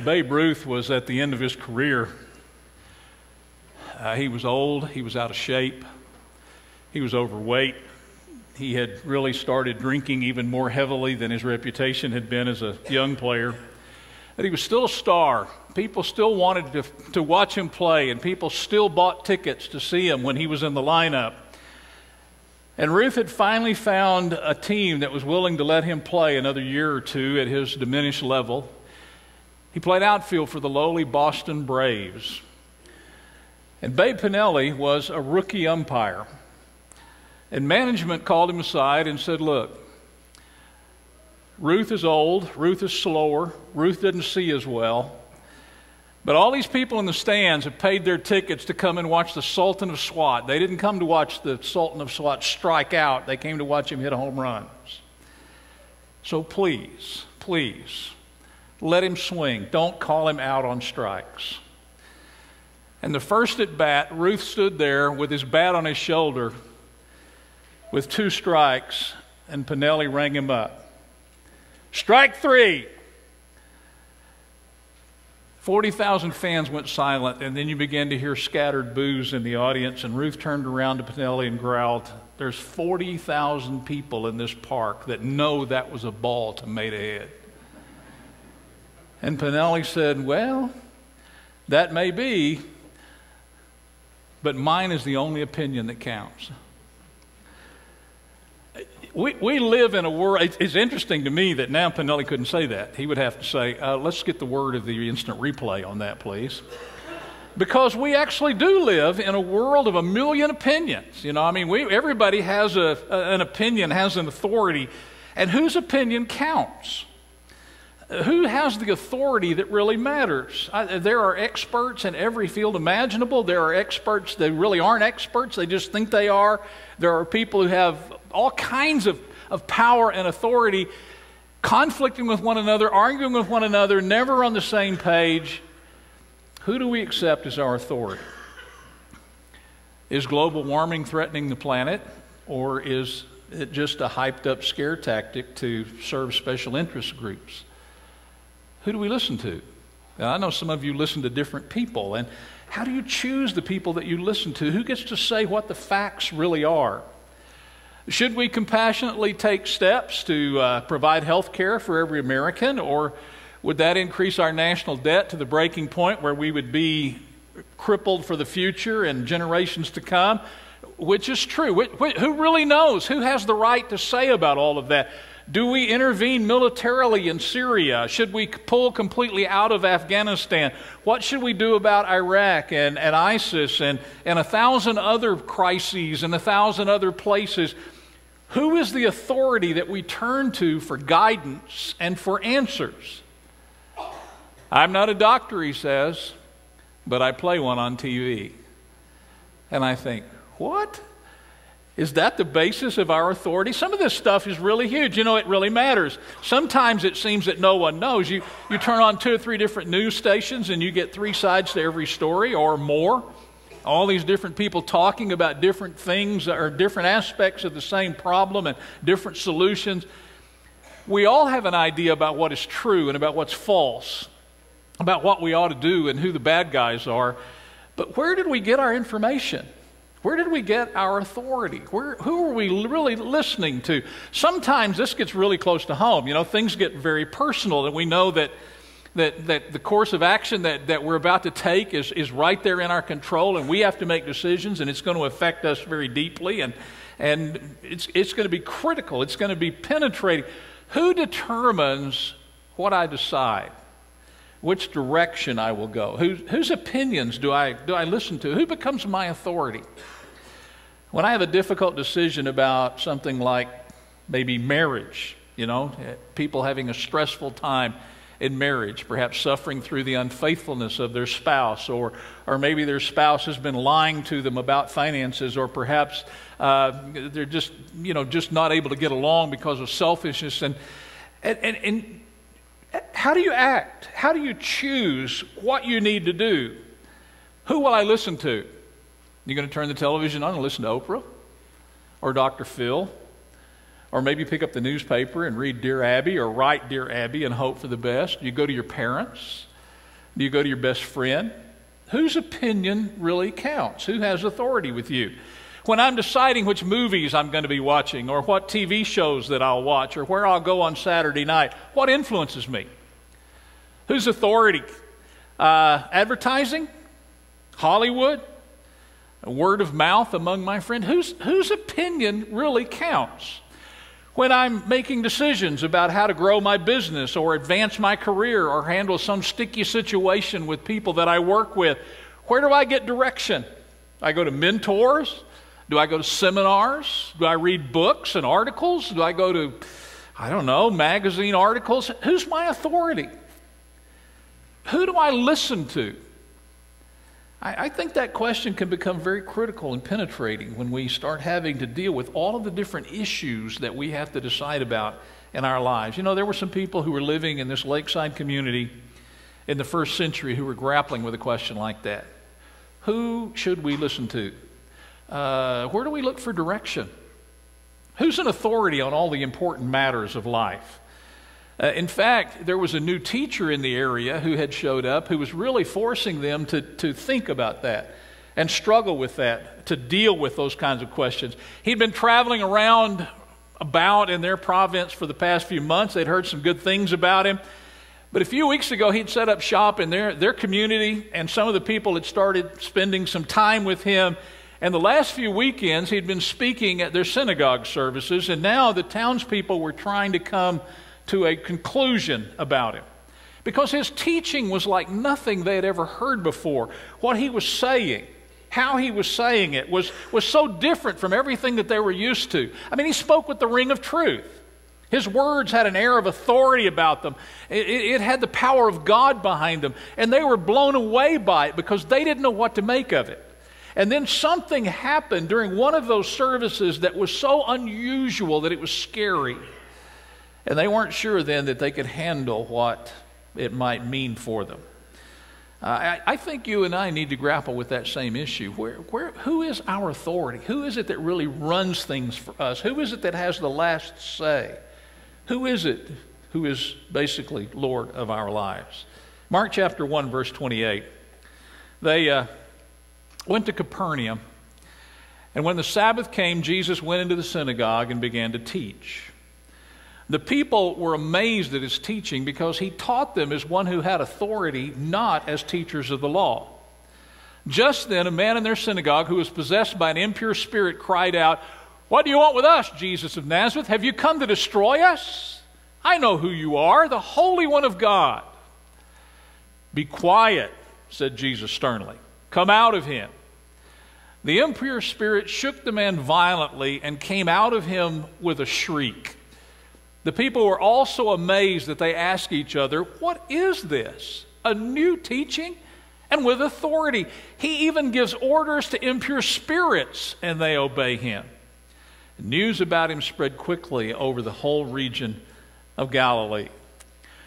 Babe Ruth was at the end of his career. He was old, he was out of shape, he was overweight. He had really started drinking even more heavily than his reputation had been as a young player. But he was still a star. People still wanted to watch him play, and people still bought tickets to see him when he was in the lineup. And Ruth had finally found a team that was willing to let him play another year or two at his diminished level. He played outfield for the lowly Boston Braves. And Babe Pinelli was a rookie umpire. And management called him aside and said, look, Ruth is old, Ruth is slower, Ruth doesn't see as well. But all these people in the stands have paid their tickets to come and watch the Sultan of Swat. They didn't come to watch the Sultan of Swat strike out. They came to watch him hit home runs. So please, please, let him swing. Don't call him out on strikes. And the first at bat, Ruth stood there with his bat on his shoulder with 2 strikes, and Pinelli rang him up. Strike 3. 40,000 fans went silent, and then you began to hear scattered boos in the audience, and Ruth turned around to Pinelli and growled, there's 40,000 people in this park that know that was a ball to made ahead. And Pinelli said, well, that may be, but mine is the only opinion that counts. We live in a world, it's interesting to me that now Pinelli couldn't say that. He would have to say, let's get the word of the instant replay on that, please. Because we actually do live in a world of a million opinions. You know, I mean, everybody has an opinion, has an authority, and whose opinion counts? Who has the authority that really matters? There are experts in every field imaginable. There are experts that really aren't experts. They just think they are. There are people who have all kinds of power and authority, conflicting with one another, arguing with one another, never on the same page. Who do we accept as our authority? Is global warming threatening the planet, or is it just a hyped up scare tactic to serve special interest groups? Who do we listen to? Now, I know some of you listen to different people, and how do you choose the people that you listen to? Who gets to say what the facts really are? Should we compassionately take steps to provide health care for every American, or would that increase our national debt to the breaking point where we would be crippled for the future and generations to come? Which is true. Who really knows? Who has the right to say about all of that? Do we intervene militarily in Syria? Should we pull completely out of Afghanistan? What should we do about Iraq and ISIS and 1,000 other crises and 1,000 other places? Who is the authority that we turn to for guidance and for answers? I'm not a doctor, he says, but I play one on TV. And I think, what? Is that the basis of our authority? Some of this stuff is really huge. You know, it really matters. Sometimes it seems that no one knows. You turn on 2 or 3 different news stations and you get 3 sides to every story or more. All these different people talking about different things or different aspects of the same problem and different solutions. We all have an idea about what is true and about what's false, about what we ought to do and who the bad guys are. But where did we get our information? Where did we get our authority? Who are we really listening to? Sometimes this gets really close to home. You know, things get very personal, and we know that the course of action that we're about to take is right there in our control, and we have to make decisions, and it's going to affect us very deeply, and it's going to be critical. It's going to be penetrating. Who determines what I decide? Which direction I will go? Whose opinions do I listen to? Who becomes my authority? When I have a difficult decision about something like maybe marriage, you know, people having a stressful time in marriage, perhaps suffering through the unfaithfulness of their spouse, or maybe their spouse has been lying to them about finances, or perhaps they're just not able to get along because of selfishness. And how do you act? How do you choose what you need to do? Who will I listen to? You're going to turn the television on and listen to Oprah or Dr. Phil, or maybe pick up the newspaper and read Dear Abby or write Dear Abby and hope for the best. You go to your parents. Do you go to your best friend? Whose opinion really counts? Who has authority with you? When I'm deciding which movies I'm going to be watching, or what TV shows that I'll watch, or where I'll go on Saturday night, what influences me? Whose authority? Advertising? Hollywood? Word of mouth among my friends? Whose opinion really counts? When I'm making decisions about how to grow my business or advance my career or handle some sticky situation with people that I work with, where do I get direction? Do I go to mentors? Do I go to seminars? Do I read books and articles? Do I go to, magazine articles? Who's my authority? Who do I listen to? I think that question can become very critical and penetrating when we start having to deal with all of the different issues that we have to decide about in our lives. You know, there were some people who were living in this lakeside community in the first century who were grappling with a question like that. Who should we listen to? Where do we look for direction? Who's an authority on all the important matters of life? In fact, there was a new teacher in the area who had showed up who was really forcing them to think about that and struggle with that, to deal with those kinds of questions. He'd been traveling around about in their province for the past few months. They'd heard some good things about him. But a few weeks ago, he'd set up shop in their community, and some of the people had started spending some time with him. And the last few weekends, he'd been speaking at their synagogue services, and now the townspeople were trying to come to a conclusion about him, because his teaching was like nothing they had ever heard before. What he was saying, how he was saying it was so different from everything that they were used to. I mean, he spoke with the ring of truth. His words had an air of authority about them. It had the power of God behind them, and they were blown away by it because they didn't know what to make of it. And then something happened during one of those services that was so unusual that it was scary. And they weren't sure then that they could handle what it might mean for them. I think you and I need to grapple with that same issue. Who is our authority? Who is it that really runs things for us? Who is it that has the last say? Who is it who is basically Lord of our lives? Mark chapter 1, verse 28. They went to Capernaum, and when the Sabbath came, Jesus went into the synagogue and began to teach. The people were amazed at his teaching because he taught them as one who had authority, not as teachers of the law. Just then, a man in their synagogue who was possessed by an impure spirit cried out, "What do you want with us, Jesus of Nazareth? Have you come to destroy us? I know who you are, the Holy One of God." "Be quiet," said Jesus sternly. "Come out of him." The impure spirit shook the man violently and came out of him with a shriek. The people were also amazed that they asked each other, "What is this? A new teaching? And with authority. He even gives orders to impure spirits, and they obey him." News about him spread quickly over the whole region of Galilee.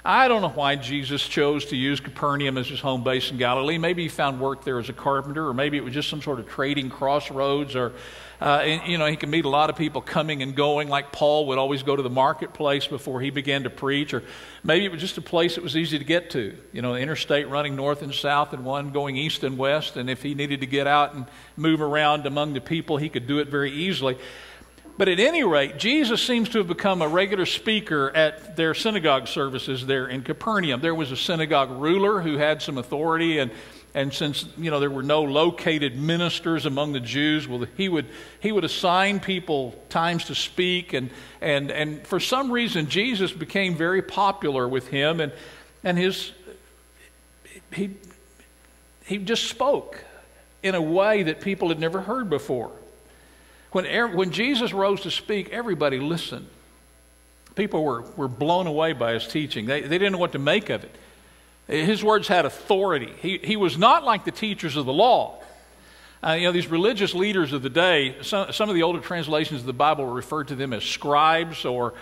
I don't know why Jesus chose to use Capernaum as his home base in Galilee. Maybe he found work there as a carpenter, or maybe it was just some sort of trading crossroads, or he could meet a lot of people coming and going, like Paul would always go to the marketplace before he began to preach, or maybe it was just a place that was easy to get to. You know, the interstate running north and south and one going east and west, and if he needed to get out and move around among the people, he could do it very easily. But at any rate, Jesus seems to have become a regular speaker at their synagogue services there in Capernaum. There was a synagogue ruler who had some authority, and since there were no located ministers among the Jews, well, he would assign people times to speak, and for some reason Jesus became very popular with him, and he just spoke in a way that people had never heard before. When Jesus rose to speak, everybody listened. People were blown away by his teaching. They didn't know what to make of it. His words had authority. He was not like the teachers of the law. These religious leaders of the day, some of the older translations of the Bible referred to them as scribes, or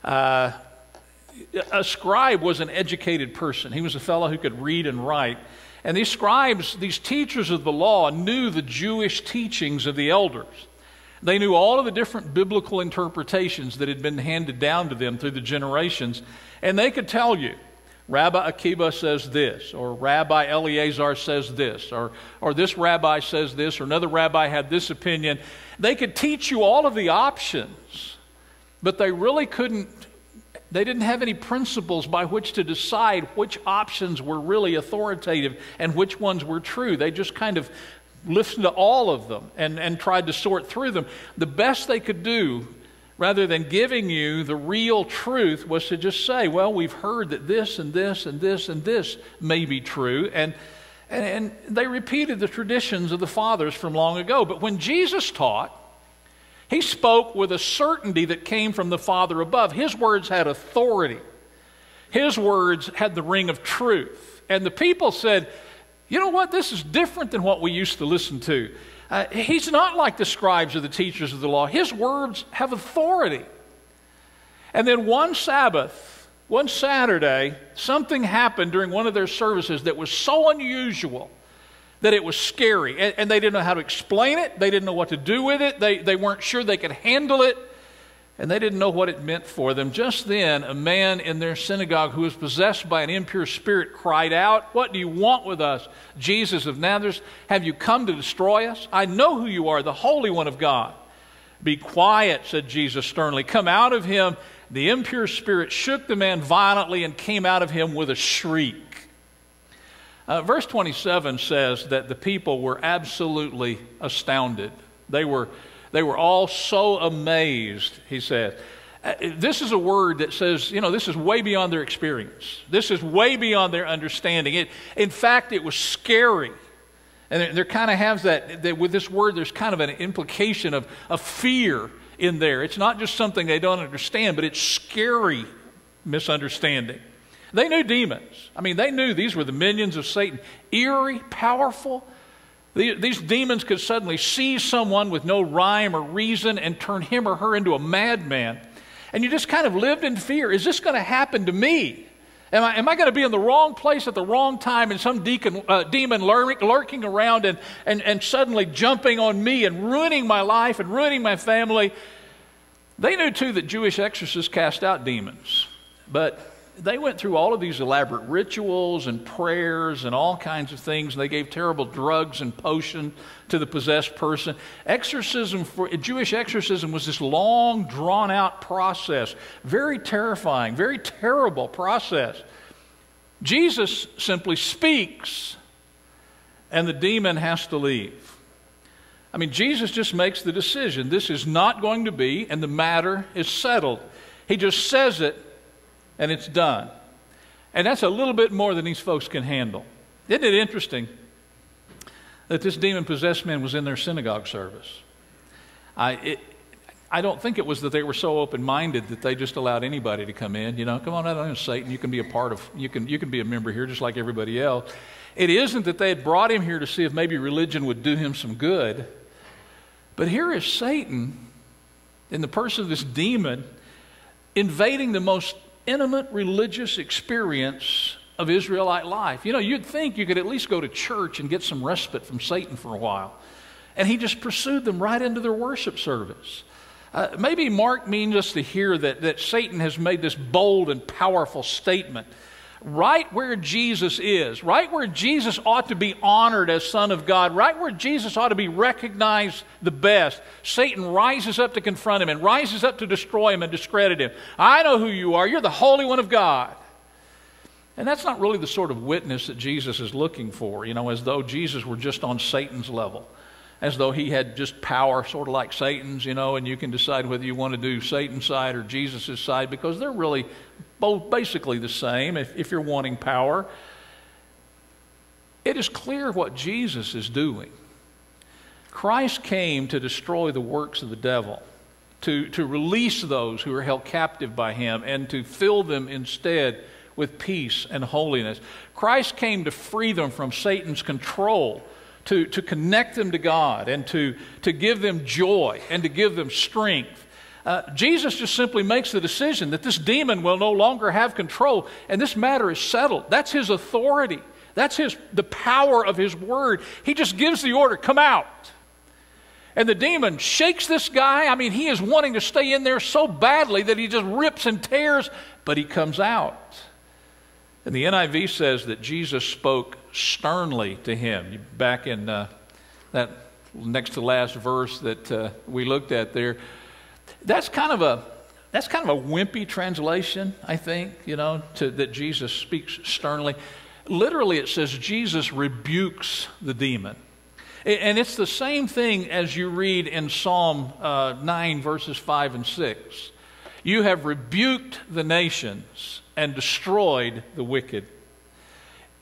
a scribe was an educated person. He was a fellow who could read and write. And these scribes, these teachers of the law, knew the Jewish teachings of the elders. They knew all of the different biblical interpretations that had been handed down to them through the generations, and they could tell you Rabbi Akiba says this, or Rabbi Eleazar says this, or this rabbi says this, or another rabbi had this opinion. They could teach you all of the options, but they really couldn't, they didn't have any principles by which to decide which options were really authoritative and which ones were true. They just kind of listened to all of them and tried to sort through them. The best they could do, rather than giving you the real truth, was to just say, well, we've heard that this and this and this and this may be true. And they repeated the traditions of the fathers from long ago. But when Jesus taught, he spoke with a certainty that came from the Father above. His words had authority. His words had the ring of truth. And the people said, you know what, this is different than what we used to listen to. He's not like the scribes or the teachers of the law. His words have authority. And then one Sabbath, one Saturday, something happened during one of their services that was so unusual that it was scary. And they didn't know how to explain it. They didn't know what to do with it. They weren't sure they could handle it. And they didn't know what it meant for them. Just then, a man in their synagogue who was possessed by an impure spirit cried out, "What do you want with us, Jesus of Nazareth? Have you come to destroy us? I know who you are, the Holy One of God." "Be quiet," said Jesus sternly. "Come out of him." The impure spirit shook the man violently and came out of him with a shriek. Verse 27 says that the people were absolutely astounded. They were all so amazed, he said. This is a word that says, you know, this is way beyond their experience. This is way beyond their understanding. In fact, it was scary. And there kind of has that with this word, there's kind of an implication of fear in there. It's not just something they don't understand, but it's scary misunderstanding. They knew demons. I mean, they knew these were the minions of Satan. Eerie, powerful. These demons could suddenly seize someone with no rhyme or reason and turn him or her into a madman. And you just kind of lived in fear. Is this going to happen to me? Am I going to be in the wrong place at the wrong time and some demon lurking around and suddenly jumping on me and ruining my life and ruining my family? They knew, too, that Jewish exorcists cast out demons. But they went through all of these elaborate rituals and prayers and all kinds of things. And they gave terrible drugs and potion to the possessed person. Jewish exorcism was this long, drawn-out process. Very terrifying, very terrible process. Jesus simply speaks, and the demon has to leave. I mean, Jesus just makes the decision. This is not going to be, and the matter is settled. He just says it, and it's done. And that's a little bit more than these folks can handle. Isn't it interesting that this demon-possessed man was in their synagogue service? I don't think it was that they were so open-minded that they just allowed anybody to come in. You know, come on out, Satan. You can be a part of. You can be a member here just like everybody else. It isn't that they had brought him here to see if maybe religion would do him some good. But here is Satan, in the person of this demon, invading the most intimate religious experience of Israelite life. You know, you'd think you could at least go to church and get some respite from Satan for a while. And he just pursued them right into their worship service. Maybe Mark means us to hear that Satan has made this bold and powerful statement. Right where Jesus is, right where Jesus ought to be honored as Son of God, right where Jesus ought to be recognized the best, Satan rises up to confront him and rises up to destroy him and discredit him. I know who you are. You're the Holy One of God. And that's not really the sort of witness that Jesus is looking for, you know, as though Jesus were just on Satan's level, as though he had just power sort of like Satan's, you know, and you can decide whether you want to do Satan's side or Jesus' side, because they're really both basically the same if you're wanting power. It is clear what Jesus is doing. Christ came to destroy the works of the devil, to release those who are held captive by him, and to fill them instead with peace and holiness. Christ came to free them from Satan's control, to connect them to God, and to give them joy and to give them strength. Jesus just simply makes the decision that this demon will no longer have control, and this matter is settled. That's his authority. That's the power of his word. He just gives the order, come out. And the demon shakes this guy. I mean, he is wanting to stay in there so badly that he just rips and tears, but he comes out. And the NIV says that Jesus spoke sternly to him. Back in that next to last verse that we looked at there, that's kind of a wimpy translation, I think, that Jesus speaks sternly. Literally, it says Jesus rebukes the demon. And it's the same thing as you read in Psalm 9, verses 5 and 6. You have rebuked the nations and destroyed the wicked.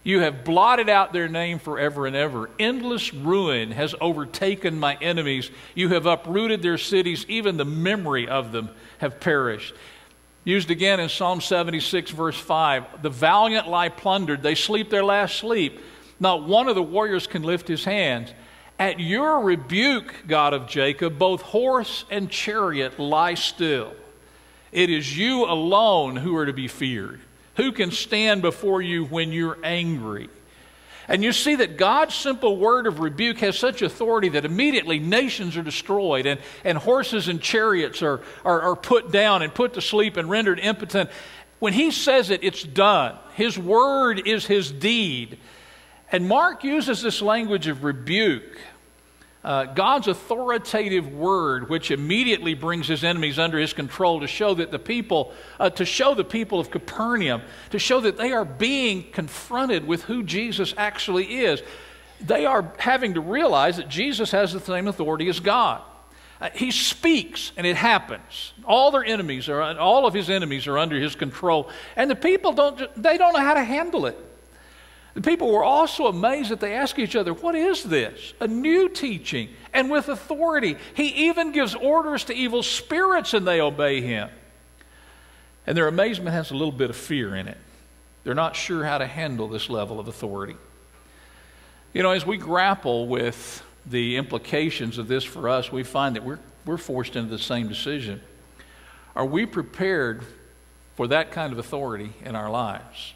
You have blotted out their name forever and ever. Endless ruin has overtaken my enemies. You have uprooted their cities. Even the memory of them have perished. Used again in Psalm 76, verse 5. The valiant lie plundered. They sleep their last sleep. Not one of the warriors can lift his hands. At your rebuke, God of Jacob, both horse and chariot lie still. It is you alone who are to be feared. Who can stand before you when you're angry? And you see that God's simple word of rebuke has such authority that immediately nations are destroyed and horses and chariots are put down and put to sleep and rendered impotent. When he says it, it's done. His word is his deed. And Mark uses this language of rebuke, God's authoritative word, which immediately brings his enemies under his control to show that the people of Capernaum, to show that they are being confronted with who Jesus actually is. They are having to realize that Jesus has the same authority as God. He speaks and it happens. All of his enemies are under his control, and the people don't know how to handle it. The people were also amazed that they asked each other, what is this? A new teaching and with authority. He even gives orders to evil spirits and they obey him. And their amazement has a little bit of fear in it. They're not sure how to handle this level of authority. As we grapple with the implications of this for us, we find that we're forced into the same decision. Are we prepared for that kind of authority in our lives?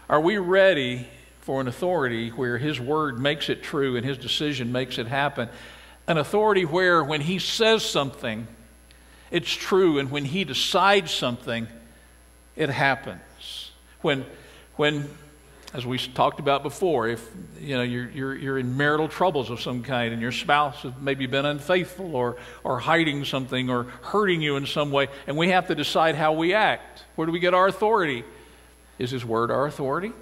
Are we ready for an authority where his word makes it true and his decision makes it happen? An authority where when he says something, it's true, and when he decides something, it happens. When as we talked about before, if you're in marital troubles of some kind and your spouse has maybe been unfaithful or hiding something or hurting you in some way, and we have to decide how we act, where do we get our authority? Is his word our authority?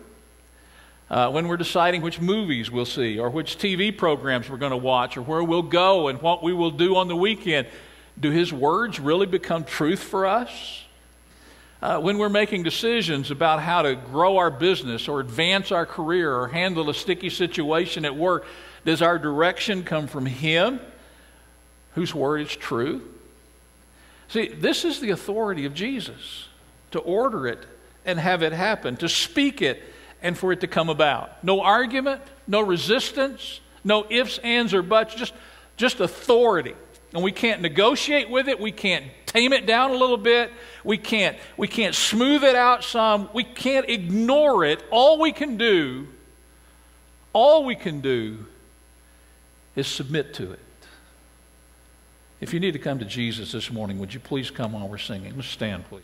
When we're deciding which movies we'll see or which TV programs we're going to watch or where we'll go and what we will do on the weekend, do his words really become truth for us? When we're making decisions about how to grow our business or advance our career or handle a sticky situation at work, does our direction come from him, whose word is true? See, this is the authority of Jesus, to order it and have it happen, to speak it and for it to come about. No argument, no resistance, no ifs, ands, or buts, just authority. And we can't negotiate with it. We can't tame it down a little bit. We can't smooth it out some. We can't ignore it. All we can do is submit to it. If you need to come to Jesus this morning, would you please come while we're singing? Let's stand, please.